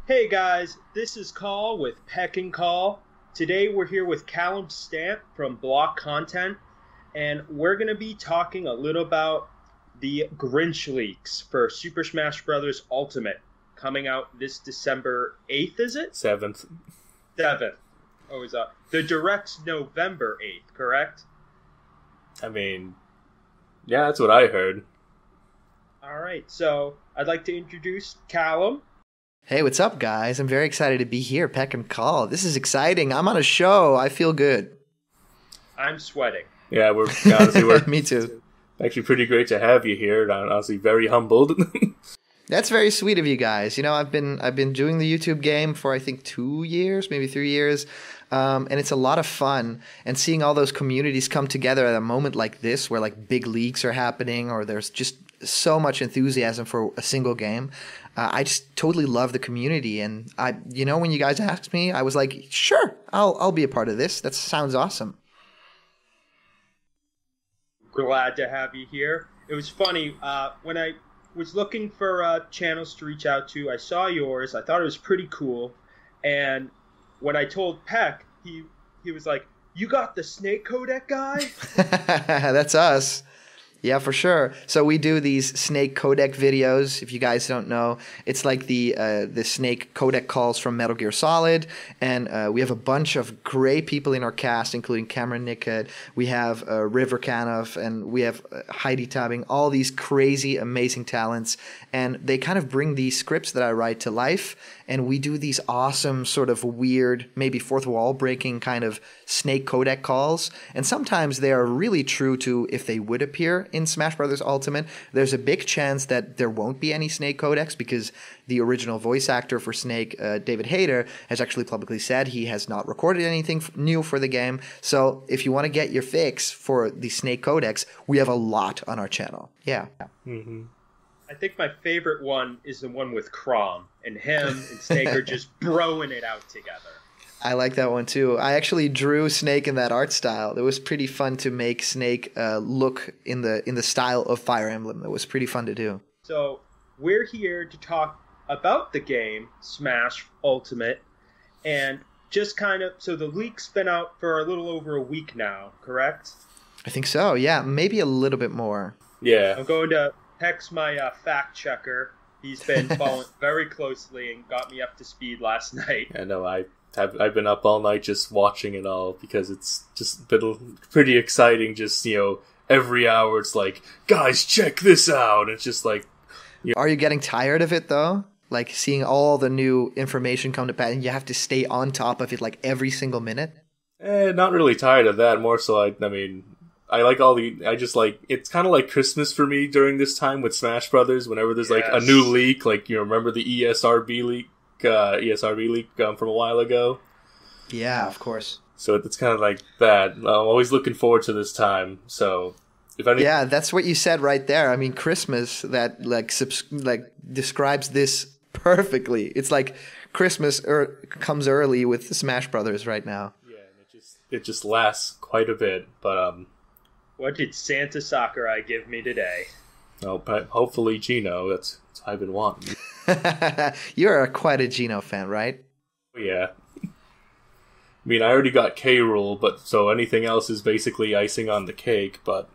Hey guys, this is Call with Pehk and Kahl. Today we're here with Callum Stamp from Block Content, and we're going to be talking a little about the Grinch leaks for Super Smash Bros. Ultimate coming out this December 8th, is it? 7th. 7th. Oh, is that? The direct's November 8th, correct? I mean, yeah, that's what I heard. All right, so I'd like to introduce Callum. Hey, what's up, guys? I'm very excited to be here, Pehk and Kahl. This is exciting. I'm on a show. I feel good. I'm sweating. Yeah, we're Me too. actually pretty great to have you here. I'm honestly very humbled. That's very sweet of you guys. You know, I've been doing the YouTube game for I think 2 years, maybe 3 years, and it's a lot of fun. And seeing all those communities come together at a moment like this, where like big leaks are happening, or there's just so much enthusiasm for a single game. I just totally love the community, and when you guys asked me, I was like, sure, I'll be a part of this. That sounds awesome. Glad to have you here. It was funny when I was looking for channels to reach out to. I saw yours. I thought it was pretty cool, and when I told Peck, he was like, "You got the Snake Codec guy?" That's us. Yeah, for sure. So we do these snake codec videos. If you guys don't know, it's like the snake codec calls from Metal Gear Solid, and we have a bunch of great people in our cast, including Cameron Nickett. We have River Canoff, and we have Heidi Tabbing. All these crazy, amazing talents, and they kind of bring these scripts that I write to life. And we do these awesome, sort of weird, maybe fourth wall breaking kind of snake codec calls. And sometimes they are really true to if they would appear in Smash Bros. Ultimate. There's a big chance that there won't be any snake codecs because the original voice actor for Snake, David Hayter, has actually publicly said he has not recorded anything new for the game. So if you want to get your fix for the snake codecs, we have a lot on our channel. Yeah. Mm-hmm. I think my favorite one is the one with Crom, and him and Snake are just broing it out together. I like that one too. I actually drew Snake in that art style. It was pretty fun to make Snake look in the style of Fire Emblem. It was pretty fun to do. So we're here to talk about the game Smash Ultimate, and just kind of so the leak's been out for a little over a week now, correct? I think so. Yeah, maybe a little bit more. Yeah. I'm going to text my fact checker. He's been following very closely and got me up to speed last night. I know. I've been up all night just watching it all because it's just been pretty exciting. Just every hour it's like, guys, check this out. It's just like, Are you getting tired of it though? Like seeing all the new information come to pass, and you have to stay on top of it like every single minute. not really tired of that. More so, I mean, I just like, it's kind of like Christmas for me during this time with Smash Brothers. Whenever there's like a new leak, like remember the ESRB leak from a while ago. Yeah, of course. So it's kind of like that. I'm always looking forward to this time. So if any, yeah, that's what you said right there. I mean, Christmas that like describes this perfectly. It's like Christmas comes early with the Smash Brothers right now. Yeah, and it just lasts quite a bit. But what did Santa Sakurai give me today? Oh, but hopefully Gino. That's what I've been wanting. You're quite a Gino fan, right? Yeah. I mean, I already got K. Rool, but so anything else is basically icing on the cake. But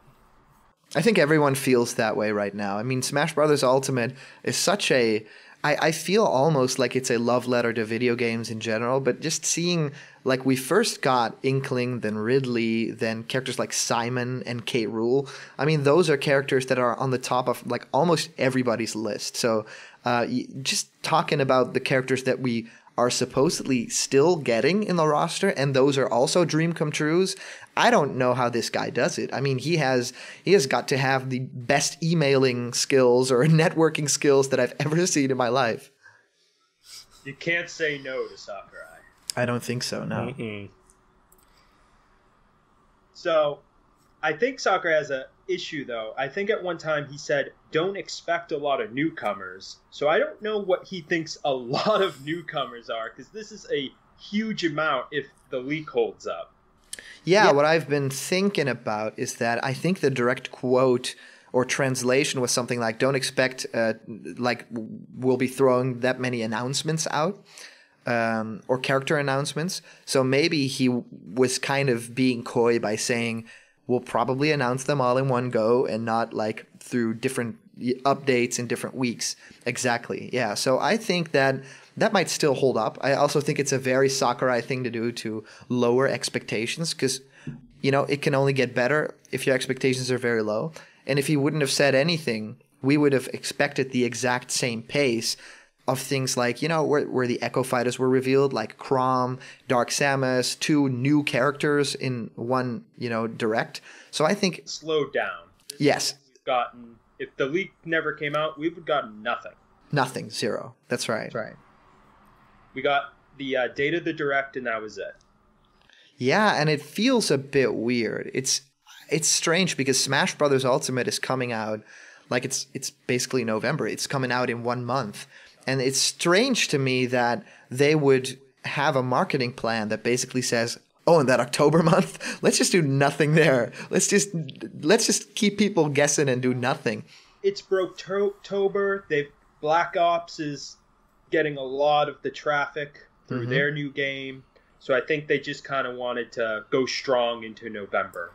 I think everyone feels that way right now. I mean, Smash Bros. Ultimate is such a... I feel almost like it's a love letter to video games in general, but just seeing, like, we first got Inkling, then Ridley, then characters like Simon and K. Rool. I mean, those are characters that are on the top of, like, almost everybody's list. So just talking about the characters that we are supposedly still getting in the roster, and those are also dream come trues. I don't know how this guy does it. I mean, he has got to have the best emailing skills or networking skills that I've ever seen in my life. You can't say no to Sakurai. I don't think so, no. Mm-mm. So, I think Sakurai has an issue, though. I think at one time he said, don't expect a lot of newcomers. So I don't know what he thinks a lot of newcomers are, because this is a huge amount if the leak holds up. Yeah, what I've been thinking about is that I think the direct quote or translation was something like, don't expect like we'll be throwing that many announcements out. Or character announcements. So maybe he was kind of being coy by saying, we'll probably announce them all in one go and not like through different updates in different weeks. Exactly. Yeah. So I think that might still hold up. I also think it's a very Sakurai thing to do, to lower expectations, because, you know, it can only get better if your expectations are very low. And if he wouldn't have said anything, we would have expected the exact same pace of things like, you know, where the Echo Fighters were revealed, like Crom, Dark Samus, 2 new characters in one, you know, direct. So I think slowed down. Yes. We've gotten, if the leak never came out, we would have gotten nothing. Nothing, zero. That's right. We got the date of the direct, and that was it. Yeah, and it feels a bit weird. It's strange because Smash Brothers Ultimate is coming out like it's basically November. It's coming out in 1 month. And it's strange to me that they would have a marketing plan that basically says, oh, in that October month, let's just do nothing there. Let's just keep people guessing and do nothing. It's Broke-tober. Black Ops is getting a lot of the traffic through their new game. So I think they just kind of wanted to go strong into November.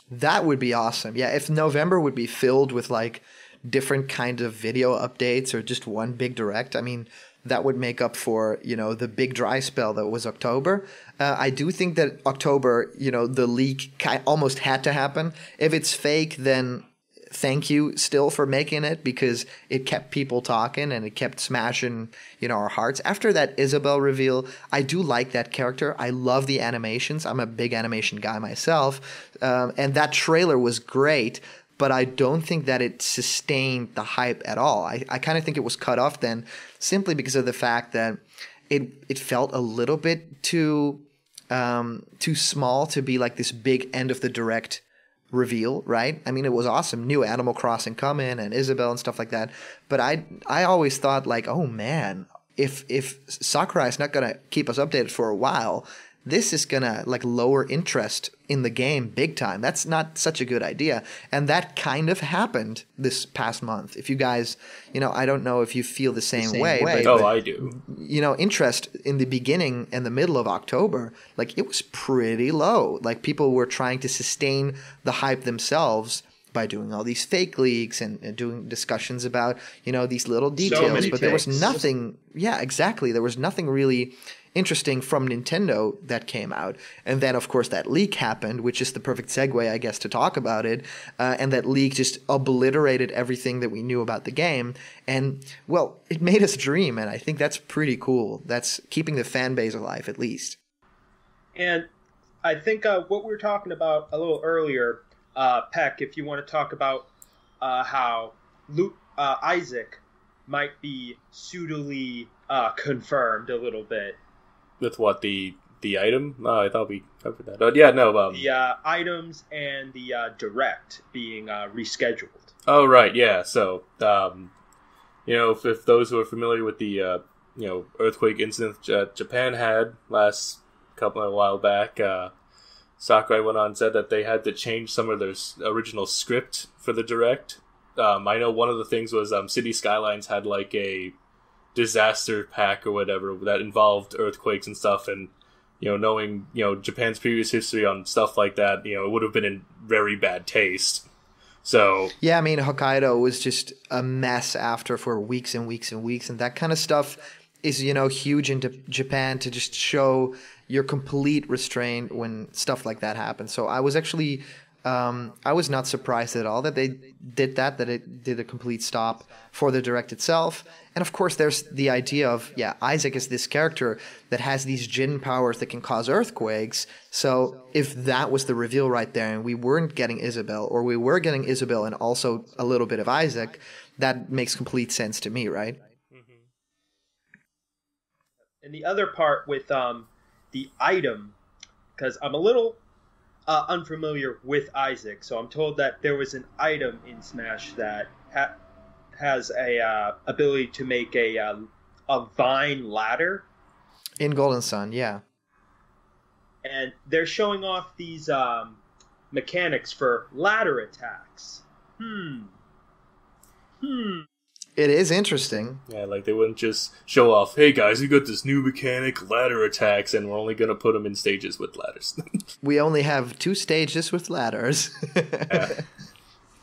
That would be awesome. Yeah, if November would be filled with like different kinds of video updates or just one big direct, I mean, that would make up for, you know, the big dry spell that was October. I do think that October, you know, the leak almost had to happen. If it's fake, then thank you still for making it, because it kept people talking and it kept smashing, you know, our hearts. After that Isabelle reveal, I do like that character. I love the animations. I'm a big animation guy myself. And that trailer was great, but I don't think that it sustained the hype at all. I kind of think it was cut off then simply because of the fact that it felt a little bit too small to be like this big end of the direct reveal, right? I mean, it was awesome. New Animal Crossing coming and Isabelle and stuff like that. But I always thought like, oh man, if Sakurai is not going to keep us updated for a while, this is going to like lower interest in the game big time. That's not such a good idea. And that kind of happened this past month. If you guys, you know, I don't know if you feel the same way. But, I do. You know, interest in the beginning and the middle of October, like it was pretty low. Like people were trying to sustain the hype themselves by doing all these fake leaks and doing discussions about, you know, these little details. But there was nothing. Yeah, exactly. There was nothing really interesting from Nintendo that came out. And then, of course, that leak happened, which is the perfect segue, I guess, to talk about it. And that leak just obliterated everything that we knew about the game. And, well, it made us dream, and I think that's pretty cool. That's keeping the fan base alive, at least. And I think what we were talking about a little earlier, Pehk, if you want to talk about how Isaac might be suitably confirmed a little bit. With what, the item? I thought we covered that. Yeah, no. The items and the direct being rescheduled. Oh, right, yeah. So, you know, if those who are familiar with the, you know, earthquake incident Japan had a while back, Sakurai went on and said that they had to change some of their original script for the direct. I know one of the things was City Skylines had like a disaster pack or whatever that involved earthquakes and stuff, and, you know, knowing, you know, Japan's previous history on stuff like that, you know, it would have been in very bad taste. So yeah, I mean, Hokkaido was just a mess after for weeks and weeks and weeks, and that kind of stuff is, you know, huge into Japan, to just show your complete restraint when stuff like that happens. So I was actually I was not surprised at all that they did that it did a complete stop for the direct itself. And of course, there's the idea of, yeah, Isaac is this character that has these Jin powers that can cause earthquakes. So if that was the reveal right there and we weren't getting Isabelle, or we were getting Isabelle and also a little bit of Isaac, that makes complete sense to me, right? Mm-hmm. And the other part with the item, because I'm a little unfamiliar with Isaac, so I'm told that there was an item in Smash that has a ability to make a vine ladder in Golden Sun, yeah. And they're showing off these mechanics for ladder attacks. It is interesting. Yeah, like they wouldn't just show off, hey guys, we got this new mechanic, ladder attacks, and we're only gonna put them in stages with ladders. We only have 2 stages with ladders. Yeah.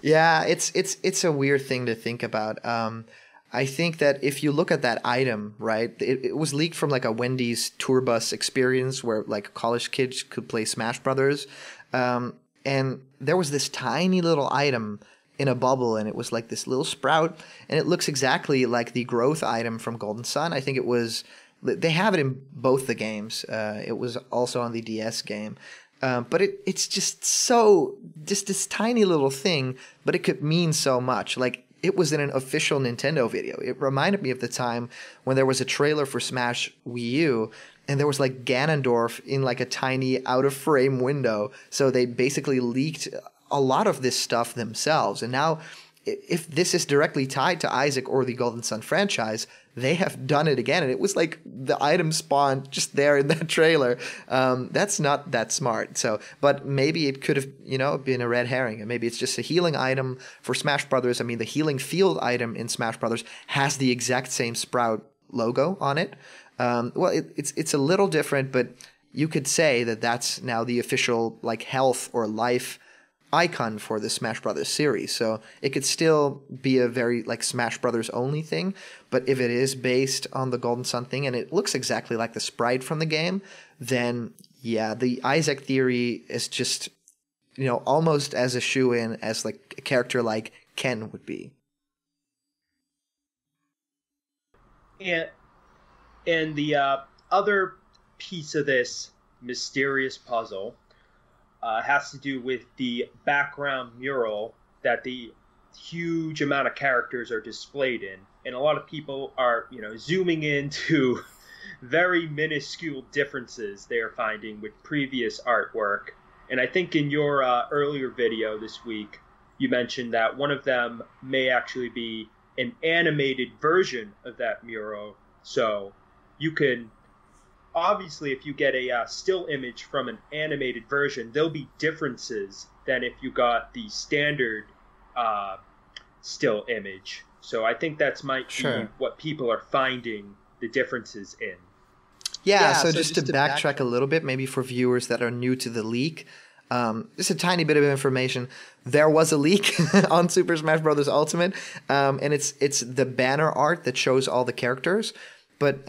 Yeah, it's a weird thing to think about. I think that if you look at that item, right, it was leaked from like a Wendy's tour bus experience where like college kids could play Smash Brothers, and there was this tiny little item in a bubble, and it was like this little sprout, and it looks exactly like the growth item from Golden Sun. I think it was. They have it in both the games. It was also on the DS game. But it's just this tiny little thing, but it could mean so much. Like, it was in an official Nintendo video. It reminded me of the time when there was a trailer for Smash Wii U, and there was like Ganondorf in like a tiny out-of-frame window. So they basically leaked a lot of this stuff themselves. And now, if this is directly tied to Isaac or the Golden Sun franchise, they have done it again. And it was like the item spawned just there in that trailer. That's not that smart. So, but maybe it could have, been a red herring. And maybe it's just a healing item for Smash Brothers. I mean, the healing field item in Smash Brothers has the exact same Sprout logo on it. Well, it's a little different, but you could say that that's now the official like health or life icon for the Smash Brothers series. So it could still be a very like Smash Brothers only thing, but if it is based on the Golden Sun thing and it looks exactly like the sprite from the game, then yeah, the Isaac theory is just, almost as a shoe-in as like a character like Ken would be. And the other piece of this mysterious puzzle has to do with the background mural that the huge amount of characters are displayed in. And a lot of people are, zooming into very minuscule differences they are finding with previous artwork. And I think in your earlier video this week, you mentioned that one of them may actually be an animated version of that mural. So you can... Obviously, if you get a still image from an animated version, there'll be differences than if you got the standard still image. So I think that's might be what people are finding the differences in. Yeah, so just to backtrack a little bit, maybe for viewers that are new to the leak, just a tiny bit of information. There was a leak on Super Smash Bros. Ultimate, and it's the banner art that shows all the characters. But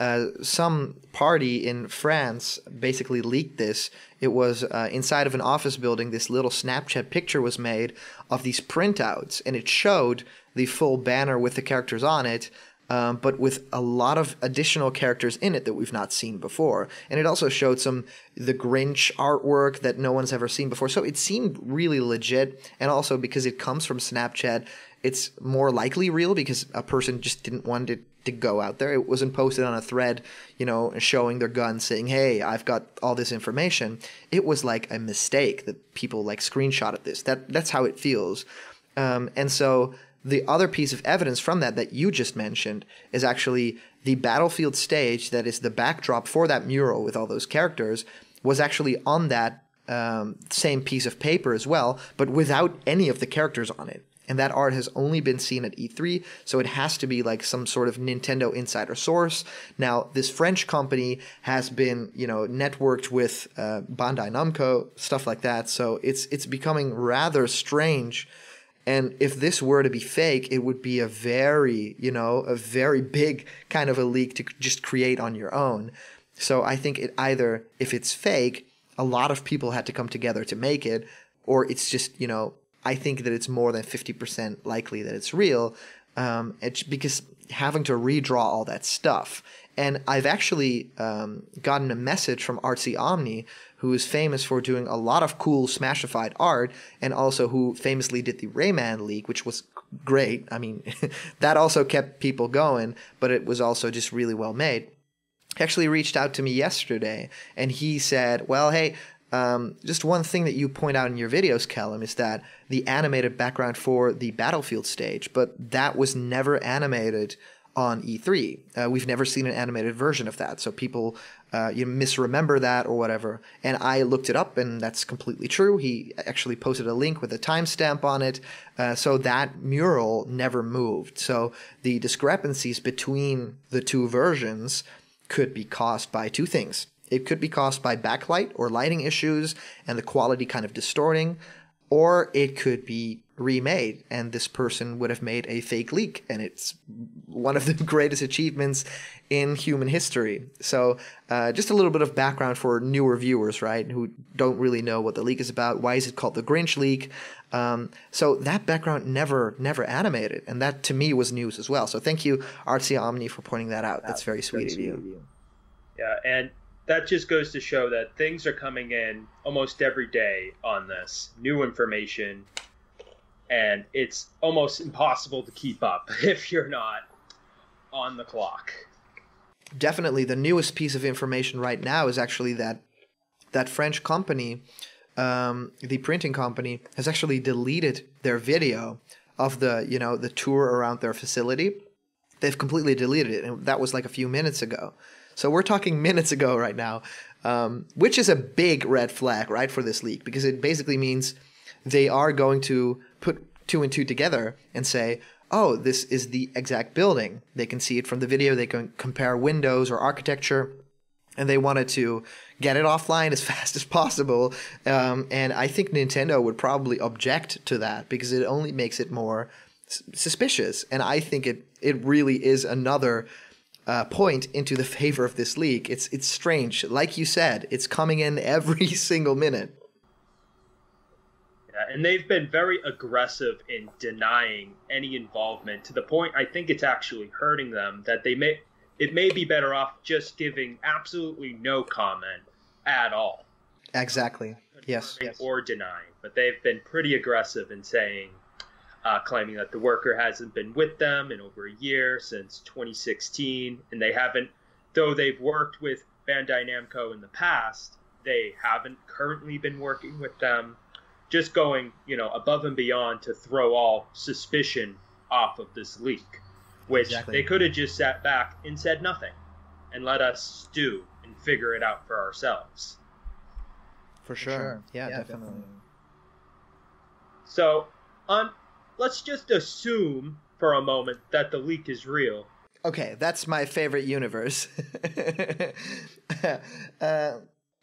some party in France basically leaked this. It was inside of an office building. This little Snapchat picture was made of these printouts, and it showed the full banner with the characters on it, but with a lot of additional characters in it that we've not seen before. And it also showed the Grinch artwork that no one's ever seen before. So it seemed really legit, and also because it comes from Snapchat, it's more likely real because a person just didn't want it to go out there. It wasn't posted on a thread, showing their gun saying, hey, I've got all this information. It was like a mistake that people like screenshotted this. That's how it feels. And so the other piece of evidence from that you just mentioned is actually the battlefield stage that is the backdrop for that mural with all those characters was actually on that same piece of paper as well, but without any of the characters on it. And that art has only been seen at E3, so it has to be like some sort of Nintendo insider source. Now, this French company has been, networked with Bandai Namco, stuff like that, so it's becoming rather strange. And if this were to be fake, it would be a very big kind of a leak to just create on your own. So I think it either, if it's fake, a lot of people had to come together to make it, or it's just, I think that it's more than 50% likely that it's real, because having to redraw all that stuff. And I've actually gotten a message from Artsy Omni, who is famous for doing a lot of cool Smashified art, and also who famously did the Rayman leak, which was great. I mean, that also kept people going, but it was also just really well made. He actually reached out to me yesterday, and he said, well, hey, just one thing that you point out in your videos, Callum, is that the animated background for the battlefield stage, but that was never animated on E3. We've never seen an animated version of that, so people misremember that or whatever. And I looked it up, and that's completely true. He actually posted a link with a timestamp on it, so that mural never moved. So the discrepancies between the two versions could be caused by two things. It could be caused by backlight or lighting issues and the quality kind of distorting, or it could be remade, and this person would have made a fake leak, and it's one of the greatest achievements in human history. So just a little bit of background for newer viewers, right, who don't really know what the leak is about. Why is it called the Grinch leak? So that background never animated, and that to me was news as well. So thank you, Artsy Omni, for pointing that out. That's very sweet of you. Yeah, and that just goes to show that things are coming in almost every day on this. New information, and it's almost impossible to keep up if you're not on the clock. Definitely. The newest piece of information right now is actually that French company, the printing company, has actually deleted their video of the tour around their facility. They've completely deleted it, and that was like a few minutes ago. So we're talking minutes ago right now, which is a big red flag, right, for this leak, because it basically means they are going to put 2 and 2 together and say, oh, this is the exact building. They can see it from the video. They can compare windows or architecture, and they wanted to get it offline as fast as possible. And I think Nintendo would probably object to that because it only makes it more suspicious. And I think it really is another point into the favor of this leak. It's strange. Like you said, it's coming in every single minute. Yeah, and they've been very aggressive in denying any involvement to the point I think it's actually hurting them, that it may be better off just giving absolutely no comment at all. Exactly. Yes. Or denying. But they've been pretty aggressive in saying, claiming that the worker hasn't been with them in over a year, since 2016, and they haven't, though they've worked with Bandai Namco in the past, they haven't currently been working with them, just going, above and beyond to throw all suspicion off of this leak, which They could have just sat back and said nothing and let us stew and figure it out for ourselves. For sure. Yeah, definitely. So, let's just assume for a moment that the leak is real. Okay, that's my favorite universe.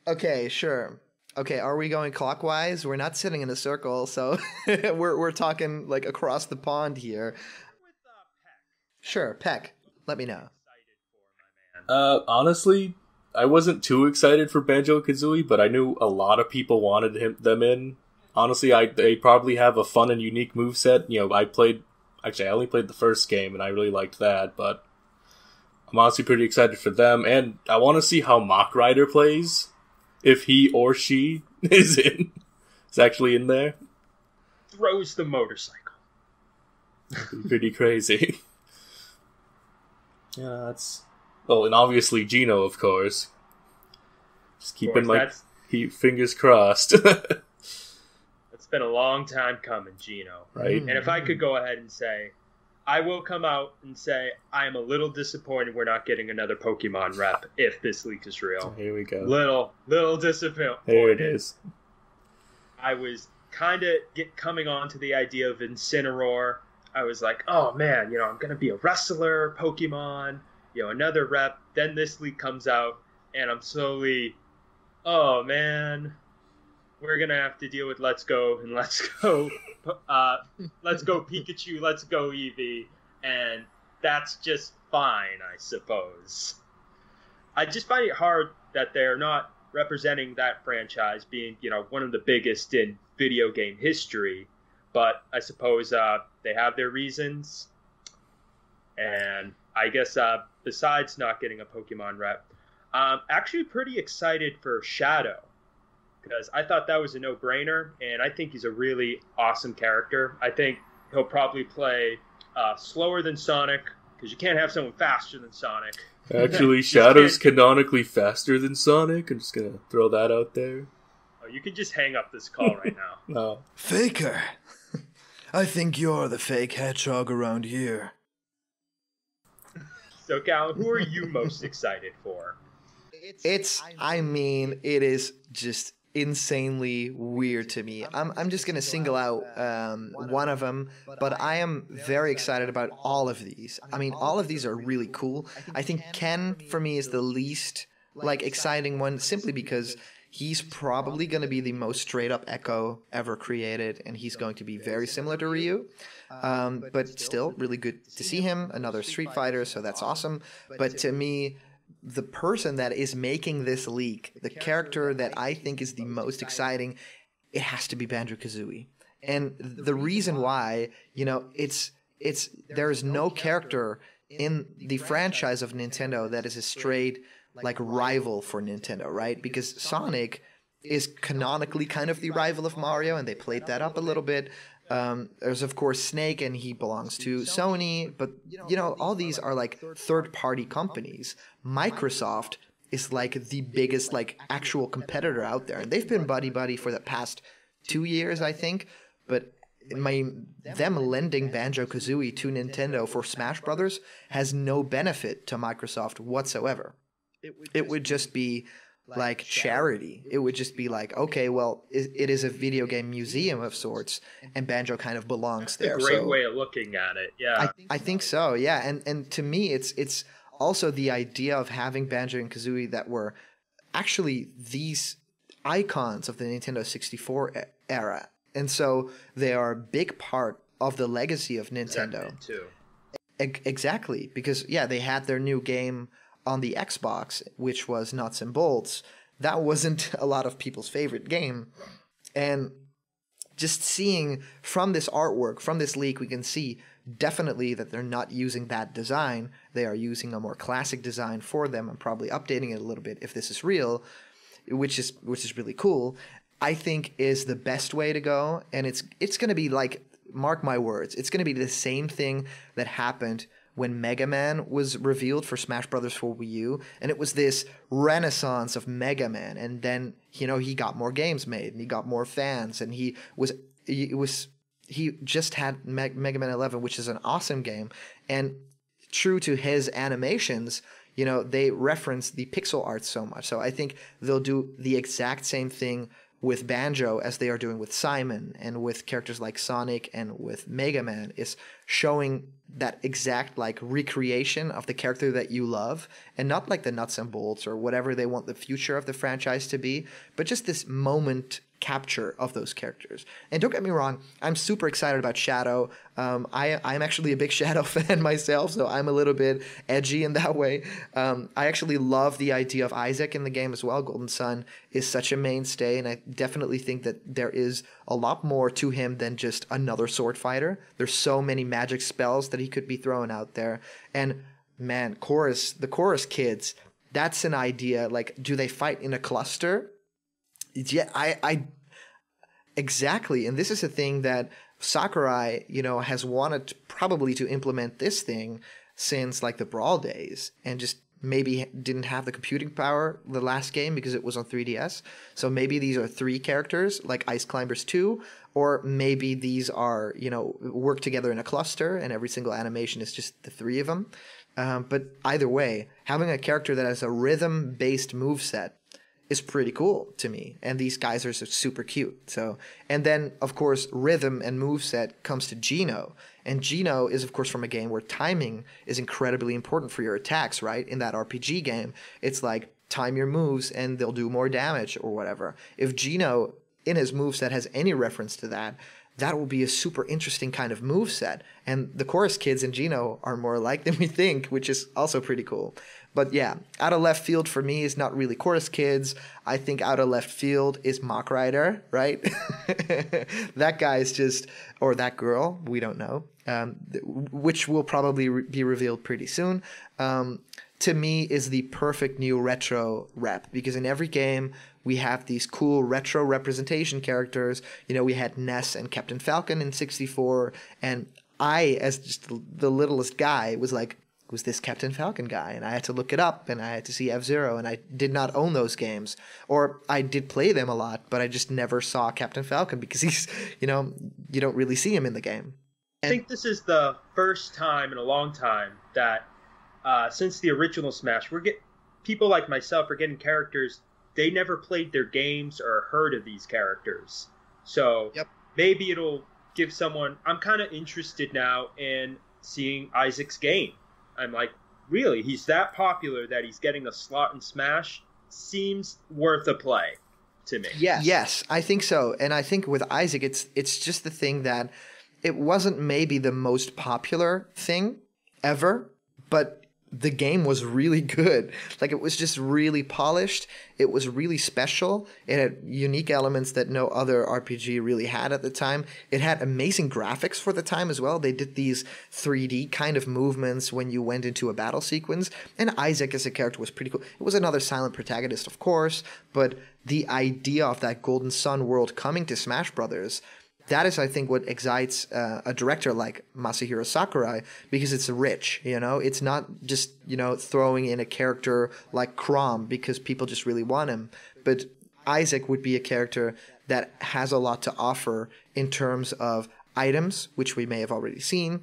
Okay, sure. Okay, are we going clockwise? We're not sitting in a circle, so we're talking like across the pond here. With Pehk. Sure, Pehk. Let me know. Honestly, I wasn't too excited for Banjo-Kazooie, but I knew a lot of people wanted them in. Honestly, they probably have a fun and unique moveset. I only played the first game, and I really liked that, but I'm honestly pretty excited for them, and I want to see how Mach Rider plays, if he or she is actually in there. Throws the motorcycle. That'd be pretty crazy. Yeah, that's... Oh, and obviously Gino, of course. Just keeping my fingers crossed. It's been a long time coming, Gino. Right? And if I could go ahead and say, I will come out and say I am a little disappointed we're not getting another Pokemon rep if this leak is real. Here we go. Little disappointed. There it is. I was kind of coming on to the idea of Incineroar. I was like, oh man, I'm going to be a wrestler, Pokemon, another rep. Then this leak comes out, and I'm slowly, oh man, we're going to have to deal with Let's Go and Let's Go Pikachu, Let's Go Eevee, and that's just fine, I suppose. I just find it hard that they're not representing that franchise being, one of the biggest in video game history, but I suppose they have their reasons, and I guess besides not getting a Pokemon rep, I'm actually pretty excited for Shadow, because I thought that was a no-brainer, and I think he's a really awesome character. I think he'll probably play slower than Sonic, because you can't have someone faster than Sonic. Actually, Shadow's canonically faster than Sonic. I'm just going to throw that out there. Oh, you can just hang up this call right now. No. Faker, I think you're the fake hedgehog around here. So, Callum, who are you most excited for? It is just insanely weird to me. I'm just going to single out one of them, but I am very excited about all of these. I mean, all of these are really cool. I think Ken, for me, is the least exciting one, simply because he's probably going to be the most straight up Echo ever created, and he's going to be very similar to Ryu. But still, really good to see him. Another Street Fighter, so that's awesome. But to me, the person that is making this leak, the character that I think is the most exciting, it has to be Banjo-Kazooie. And the reason why, there is no character in the franchise of Nintendo that is a straight rival for Nintendo, right? Because Sonic is canonically kind of the rival of Mario, and they played that up a little bit. There's of course Snake, and he belongs to Sony, but all these are third-party companies. Microsoft is the biggest actual competitor out there, and they've been buddy for the past 2 years, I think. But them lending Banjo-Kazooie to Nintendo for Smash Brothers has no benefit to Microsoft whatsoever. It would just be charity. It would just be okay, well, it is a video game museum of sorts, and Banjo kind of belongs there. That's a great way of looking at it. Yeah, I think so. Yeah, and to me, it's also the idea of having Banjo and Kazooie that were actually these icons of the Nintendo 64 era, and so they are a big part of the legacy of Nintendo. Too. Exactly, because they had their new game on the Xbox, which was Nuts and Bolts. That wasn't a lot of people's favorite game. And just seeing from this artwork, from this leak, we can see definitely that they're not using that design. They are using a more classic design for them, and probably updating it a little bit if this is real, which is really cool. I think is the best way to go. And it's going to be mark my words, it's going to be the same thing that happened when Mega Man was revealed for Smash Brothers for Wii U, and it was this renaissance of Mega Man, and then he got more games made, and he got more fans, and he just had Mega Man 11, which is an awesome game, and true to his animations, they reference the pixel art so much. So I think they'll do the exact same thing with Banjo as they are doing with Simon, and with characters like Sonic and with Mega Man, is showing that exact recreation of the character that you love, and not the nuts and bolts or whatever they want the future of the franchise to be, but just this moment capture of those characters. And don't get me wrong, I'm super excited about Shadow. I'm actually a big Shadow fan myself, so I'm a little bit edgy in that way. I actually love the idea of Isaac in the game as well. Golden Sun is such a mainstay, and I definitely think that there is a lot more to him than just another sword fighter. There's so many magic spells that he could be throwing out there. And man, the chorus kids, that's an idea. Do they fight in a cluster? Yeah, I exactly. And this is a thing that Sakurai, has wanted probably to implement this thing since the Brawl days, and just maybe didn't have the computing power the last game because it was on 3DS. So maybe these are 3 characters like Ice Climbers 2, or maybe these are, work together in a cluster and every single animation is just the 3 of them. But either way, having a character that has a rhythm-based moveset is pretty cool to me, and these guys are super cute. So, and then of course rhythm and moveset comes to Geno, and Geno is of course from a game where timing is incredibly important for your attacks, right? In that RPG game, it's time your moves and they'll do more damage or whatever. If Geno in his moveset has any reference to that, that will be a super interesting kind of moveset. And the chorus kids in Geno are more alike than we think, which is also pretty cool. But yeah, out of left field for me is not really chorus kids. I think out of left field is Mach Rider, right? That guy is just, or that girl, we don't know, which will probably be revealed pretty soon. To me is the perfect new retro rep, because in every game we have these cool retro representation characters. We had Ness and Captain Falcon in 64, and I, as just the littlest guy, was who's this Captain Falcon guy? And I had to look it up, and I had to see F-Zero, and I did not own those games. Or I did play them a lot, but I just never saw Captain Falcon because he's, you don't really see him in the game. I think this is the first time in a long time that since the original Smash, people like myself are getting characters they never played their games or heard of these characters. So maybe it'll give someone. I'm kind of interested now in seeing Isaac's game. I'm like, really, he's that popular that he's getting a slot in Smash? Seems worth a play to me. Yes, I think so. And I think with Isaac, it's just the thing that it wasn't maybe the most popular thing ever, but the game was really good. Like, it was just really polished. It was really special. It had unique elements that no other RPG really had at the time. It had amazing graphics for the time as well. They did these 3D kind of movements when you went into a battle sequence. And Isaac as a character was pretty cool. It was another silent protagonist, of course, but the idea of that Golden Sun world coming to Smash Brothers, that is, I think, what excites a director like Masahiro Sakurai, because it's rich, you know? It's not just, you know, throwing in a character like Chrom because people just really want him. But Isaac would be a character that has a lot to offer in terms of items, which we may have already seen,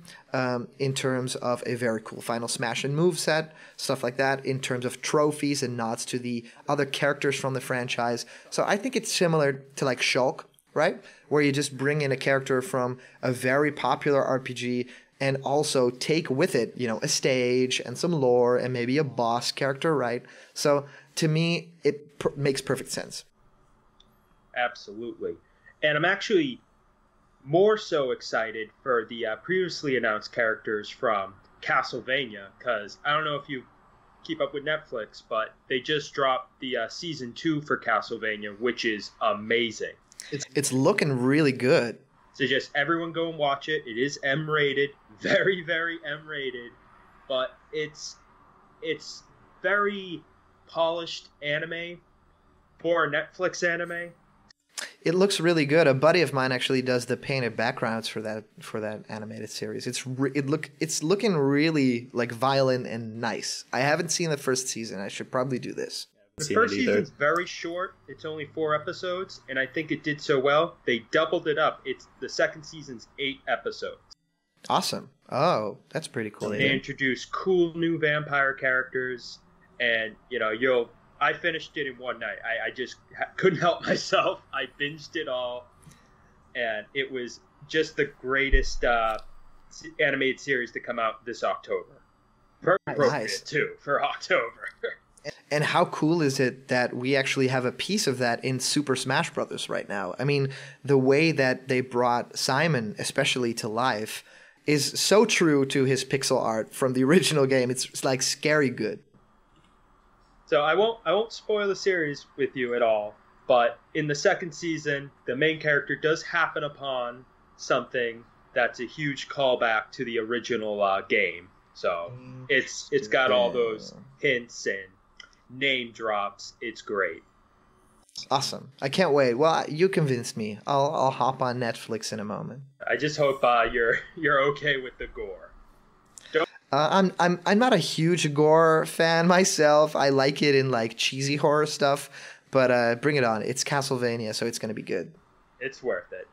in terms of a very cool Final Smash and moveset, stuff like that, in terms of trophies and nods to the other characters from the franchise. So I think it's similar to like Shulk, right? Where you just bring in a character from a very popular RPG and also take with it, you know, a stage and some lore and maybe a boss character, right? So to me, it makes perfect sense. Absolutely. And I'm actually more so excited for the previously announced characters from Castlevania, because I don't know if you keep up with Netflix, but they just dropped the season 2 for Castlevania, which is amazing. It's looking really good. So just everyone go and watch it. It is M-rated, very, very M-rated, but it's very polished anime for a Netflix anime. It looks really good. A buddy of mine actually does the painted backgrounds for that animated series. It's looking really like violent and nice. I haven't seen the first season. I should probably do this. The first season's very short. It's only 4 episodes, and I think it did so well, they doubled it up. The second season's 8 episodes. Awesome. Oh, that's pretty cool. They introduce cool new vampire characters, and, you know, I finished it in one night. I just couldn't help myself. I binged it all, and it was just the greatest animated series to come out this October. Very appropriate, too, for October. And how cool is it that we actually have a piece of that in Super Smash Brothers right now? I mean, the way that they brought Simon, especially, to life is so true to his pixel art from the original game. It's like scary good. So I won't spoil the series with you at all, but in the second season, the main character does happen upon something that's a huge callback to the original game. So it's got all those hints and name drops. It's great. Awesome. I can't wait. Well, you convinced me. I'll hop on Netflix in a moment. I just hope you're okay with the gore. I'm not a huge gore fan myself. I like it in like cheesy horror stuff, but bring it on. It's Castlevania, so it's going to be good. It's worth it.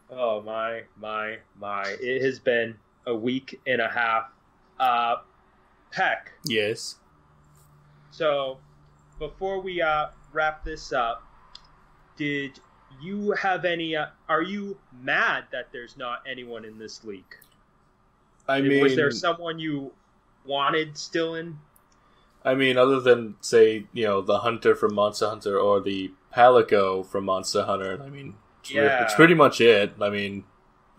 Oh my. It has been a week and a half. Pehk. Yes. So, before we wrap this up, did you have any? Are you mad that there's not anyone in this league? I mean, was there someone you wanted still in? I mean, other than, say, you know, the Hunter from Monster Hunter or the Palico from Monster Hunter. I mean, it's pretty much it. I mean,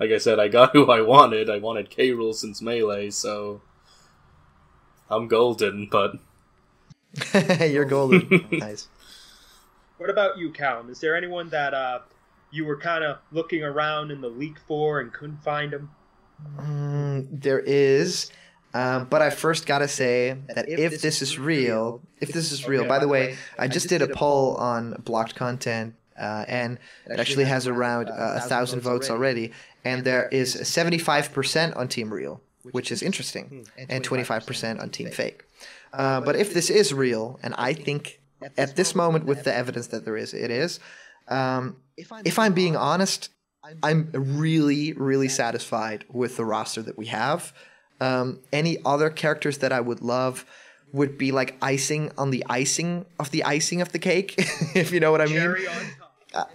like I said, I got who I wanted. I wanted K. Rool since Melee, so I'm golden, but. You're golden. Nice. What about you, Callum? Is there anyone that you were kind of looking around in the league for and couldn't find them? There is, but I first gotta say that if this is real, by the way, I just did a poll on blocked content, and it actually has around 1,000 votes already, and there is 75% on Team Real, which is interesting, and 25% on Team Fake. But if this is real, and I think at this moment with the evidence that there is, it is, if I'm being honest, I'm really, really satisfied with the roster that we have. Any other characters that I would love would be like icing on the icing of the cake, if you know what I mean. Cherry on top.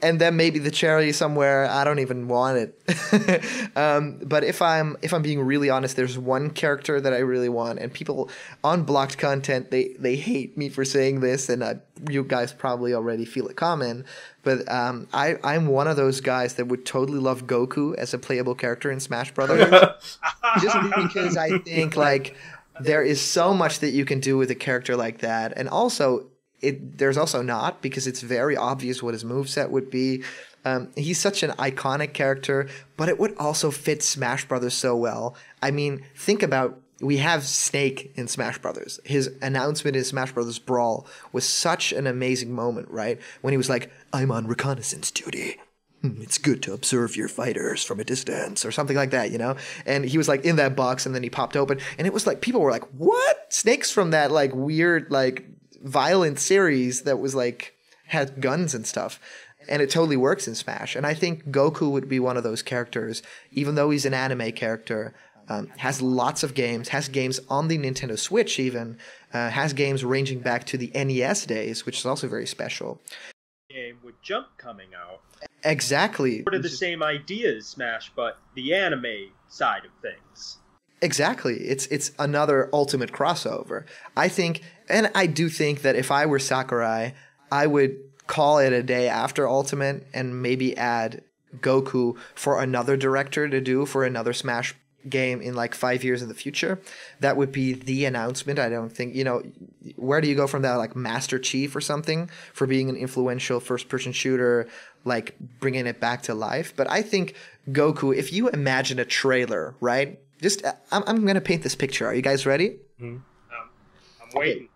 And then maybe the cherry somewhere. I don't even want it. But if I'm being really honest, there's one character that I really want, and people on blocked content they hate me for saying this, and you guys probably already feel it coming. But I'm one of those guys that would totally love Goku as a playable character in Smash Brothers, just because I think like there is so much that you can do with a character like that, and also. There's also not, because it's very obvious what his moveset would be. He's such an iconic character, but it would also fit Smash Brothers so well. I mean, think about, we have Snake in Smash Brothers. His announcement in Smash Brothers Brawl was such an amazing moment, right? When he was like, "I'm on reconnaissance duty. It's good to observe your fighters from a distance," or something like that, you know? And he was like in that box, and then he popped open, and it was like, people were like, "What? Snake's from that like weird, like, violent series that was like had guns and stuff," and it totally works in Smash. And I think Goku would be one of those characters, even though he's an anime character, has lots of games, has games on the Nintendo Switch even, has games ranging back to the NES days, which is also very special. Game with Jump coming out. Exactly. Sort of the same idea as Smash, but the anime side of things. Exactly. It's another ultimate crossover. I think, and I do think that if I were Sakurai, I would call it a day after Ultimate and maybe add Goku for another director to do for another Smash game in like 5 years in the future. That would be the announcement. I don't think, where do you go from that, like Master Chief or something, for being an influential first-person shooter, like bringing it back to life? But I think Goku, if you imagine a trailer, right? I'm going to paint this picture. Are you guys ready? I'm waiting.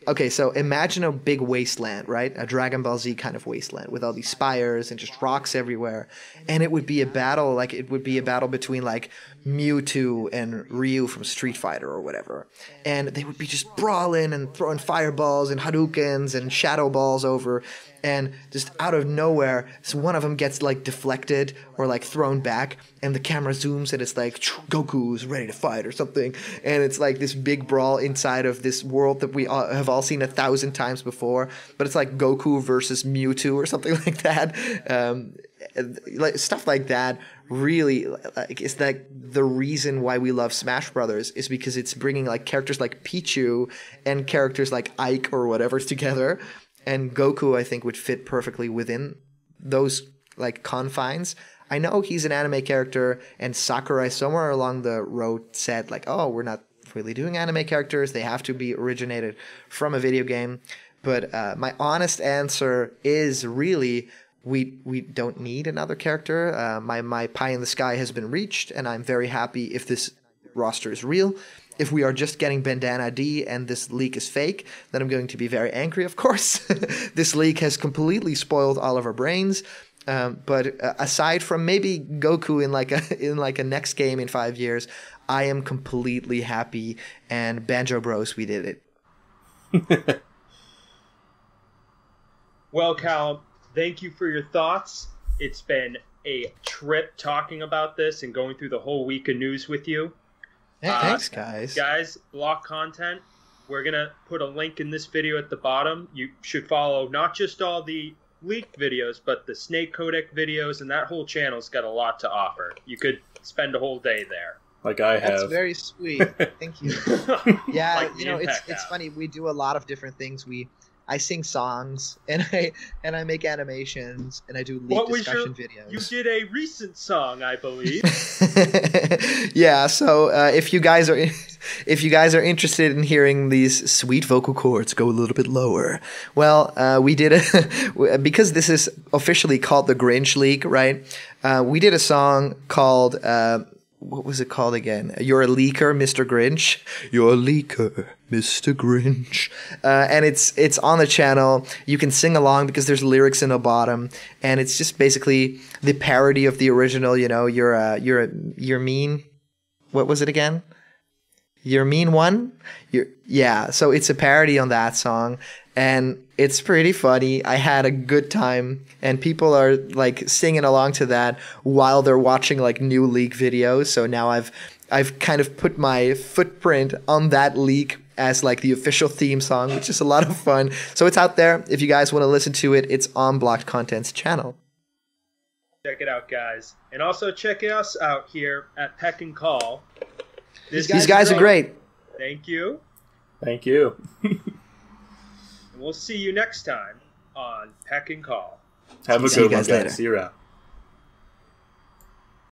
Okay, so imagine a big wasteland, right? A Dragon Ball Z kind of wasteland with all these spires and just rocks everywhere. And it would be a battle, between like Mewtwo and Ryu from Street Fighter or whatever. And they would be just brawling and throwing fireballs and Hadoukens and shadow balls over. And just out of nowhere, so one of them gets like deflected or like thrown back, and the camera zooms and it's like Goku's ready to fight or something, and it's like this big brawl inside of this world that we have all seen 1,000 times before, but it's like Goku versus Mewtwo or something like that. Like stuff like that really is like the reason why we love Smash Brothers, is because it's bringing like characters like Pichu and characters like Ike or whatever together. And Goku, I think, would fit perfectly within those like confines. I know he's an anime character, and Sakurai somewhere along the road said like, "Oh, we're not really doing anime characters. They have to be originated from a video game." But my honest answer is really we don't need another character. My pie in the sky has been reached, and I'm very happy if this roster is real. If we are just getting Bandana D and this leak is fake, then I'm going to be very angry, of course. This leak has completely spoiled all of our brains. But aside from maybe Goku in like a next game in 5 years, I am completely happy. And Banjo Bros, we did it. Well, Callum, thank you for your thoughts. It's been a trip talking about this and going through the whole week of news with you. Thanks, guys. Guys, block content. We're going to put a link in this video at the bottom. You should follow not just all the leaked videos, but the Snake Codec videos, and that whole channel's got a lot to offer. You could spend a whole day there. Like I have. That's very sweet. Thank you. Yeah, Like it's funny. We do a lot of different things. I sing songs, and I make animations, and I do leak discussion videos. You did a recent song, I believe. Yeah. So if you guys are interested in hearing these sweet vocal cords go a little bit lower, well, we did because this is officially called the Grinch leak, right? We did a song called. What was it called again? You're a leaker, Mr. Grinch. You're a leaker, Mr. Grinch. And it's on the channel. You can sing along because there's lyrics in the bottom, and it's just basically the parody of the original. You're mean. What was it again? You're mean one. So it's a parody on that song, and it's pretty funny. I had a good time, and people are like singing along to that while they're watching like new leak videos. So now I've I've kind of put my footprint on that leak as like the official theme song, which is a lot of fun. So it's out there. If you guys want to listen to it, it's on Blocked Content's channel. Check it out, guys. And also check us out here at Pehk and Kahl. These guys are great. Thank you. Thank you. And we'll see you next time on Pehk and Kahl. Have a good one, guys. See you around.